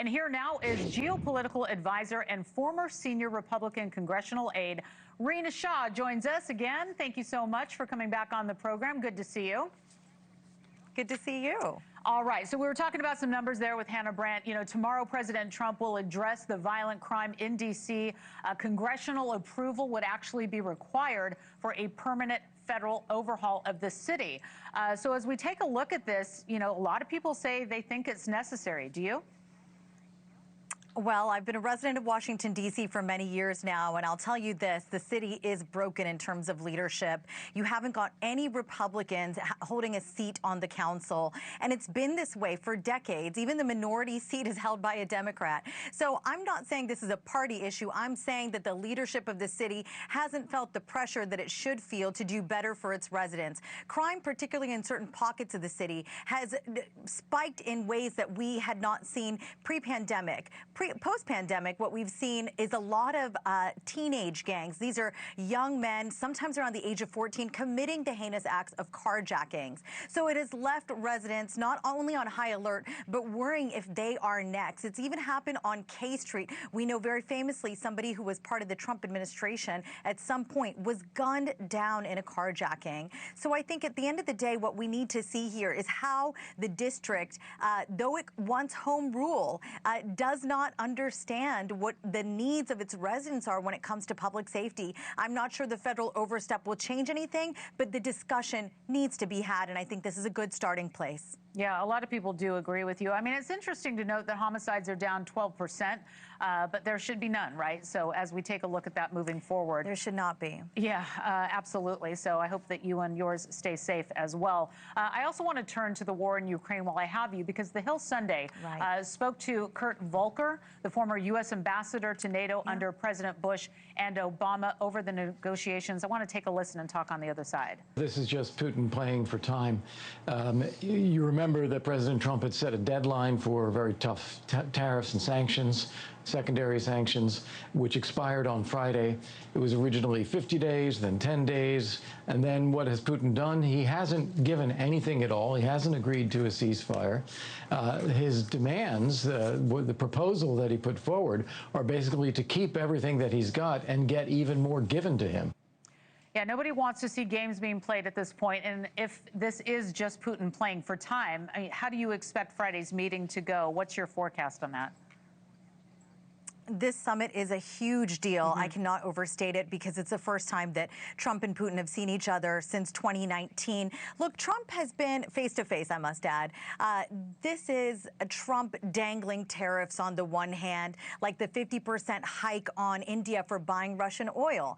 And here now is geopolitical advisor and former senior Republican congressional aide, Rina Shah joins us again. Thank you so much for coming back on the program. Good to see you. Good to see you. All right, so we were talking about some numbers there with Hannah Brandt. You know, tomorrow President Trump will address the violent crime in D.C. Congressional approval would actually be required for a permanent federal overhaul of the city. So as we take a look at this, you know, a lot of people say they think it's necessary. Do you? Well, I've been a resident of Washington, D.C. for many years now, and I'll tell you this, the city is broken in terms of leadership. You haven't got any Republicans holding a seat on the council, and it's been this way for decades. Even the minority seat is held by a Democrat. So I'm not saying this is a party issue. I'm saying that the leadership of the city hasn't felt the pressure that it should feel to do better for its residents. Crime, particularly in certain pockets of the city, has spiked in ways that we had not seen pre-pandemic. Post-pandemic, what we've seen is a lot of teenage gangs. These are young men, sometimes around the age of 14, committing the heinous acts of carjackings. So it has left residents not only on high alert, but worrying if they are next. It's even happened on K Street. We know very famously somebody who was part of the Trump administration at some point was gunned down in a carjacking. So I think at the end of the day, what we need to see here is how the district, though it wants home rule, does not understand what the needs of its residents are when it comes to public safety. I'm not sure the federal overstep will change anything, but the discussion needs to be had, and I think this is a good starting place. Yeah, a lot of people do agree with you. I mean, it's interesting to note that homicides are down 12%, but there should be none, right? So as we take a look at that moving forward. There should not be. Yeah, absolutely. So I hope that you and yours stay safe as well. I also want to turn to the war in Ukraine while I have you, because The Hill Sunday spoke to Kurt Volker, the former U.S. ambassador to NATO under President Bush and Obama, over the negotiations. I want to take a listen and talk on the other side. This is just Putin playing for time. You remember that President Trump had set a deadline for very tough tariffs and sanctions, secondary sanctions, which expired on Friday. It was originally 50 days, then 10 days. And then what has Putin done? He hasn't given anything at all. He hasn't agreed to a ceasefire. His demands, the proposal that he put forward, are basically to keep everything that he's got and get even more given to him. Yeah, nobody wants to see games being played at this point. And if this is just Putin playing for time, I mean, how do you expect Friday's meeting to go? What's your forecast on that? This summit is a huge deal. I cannot overstate it because it's the first time that Trump and Putin have seen each other since 2019. Look, Trump has been face-to-face, I must add. This is Trump dangling tariffs on the one hand, like the 50% hike on India for buying Russian oil.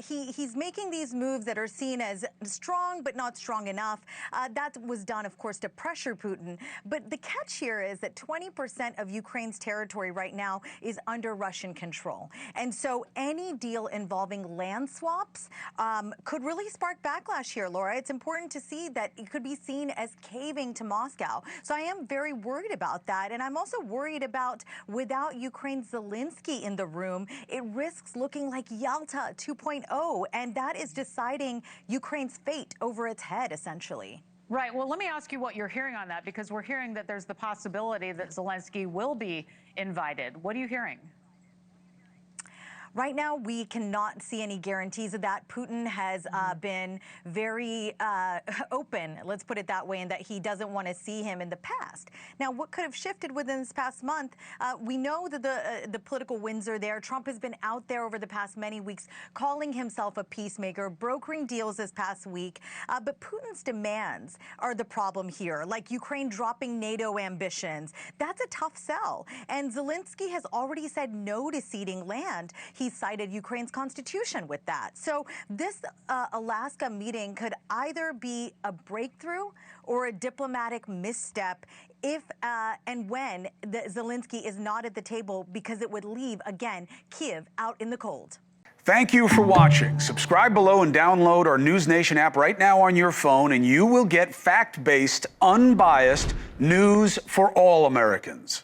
He's making these moves that are seen as strong but not strong enough. That was done, of course, to pressure Putin. But the catch here is that 20% of Ukraine's territory right now is under Russian control. And so any deal involving land swaps could really spark backlash here, Laura. It's important to see that it could be seen as caving to Moscow. So I am very worried about that. And I'm also worried about, without Ukraine's Zelensky in the room, it risks looking like Yalta 2.0. And that is deciding Ukraine's fate over its head, essentially. Right. Well, let me ask you what you're hearing on that, because we're hearing that there's the possibility that Zelensky will be invited. What are you hearing? Right now, we cannot see any guarantees of that. Putin has been very open, let's put it that way, in that he doesn't want to see him in the past. Now, what could have shifted within this past month? We know that the political winds are there. Trump has been out there over the past many weeks calling himself a peacemaker, brokering deals this past week. But Putin's demands are the problem here, like Ukraine dropping NATO ambitions. That's a tough sell. And Zelensky has already said no to ceding land. He cited Ukraine's constitution with that. So this Alaska meeting could either be a breakthrough or a diplomatic misstep if and when Zelensky is not at the table, because it would leave, again, Kyiv out in the cold. Thank you for watching. Subscribe below and download our NewsNation app right now on your phone, and you will get fact-based, unbiased news for all Americans.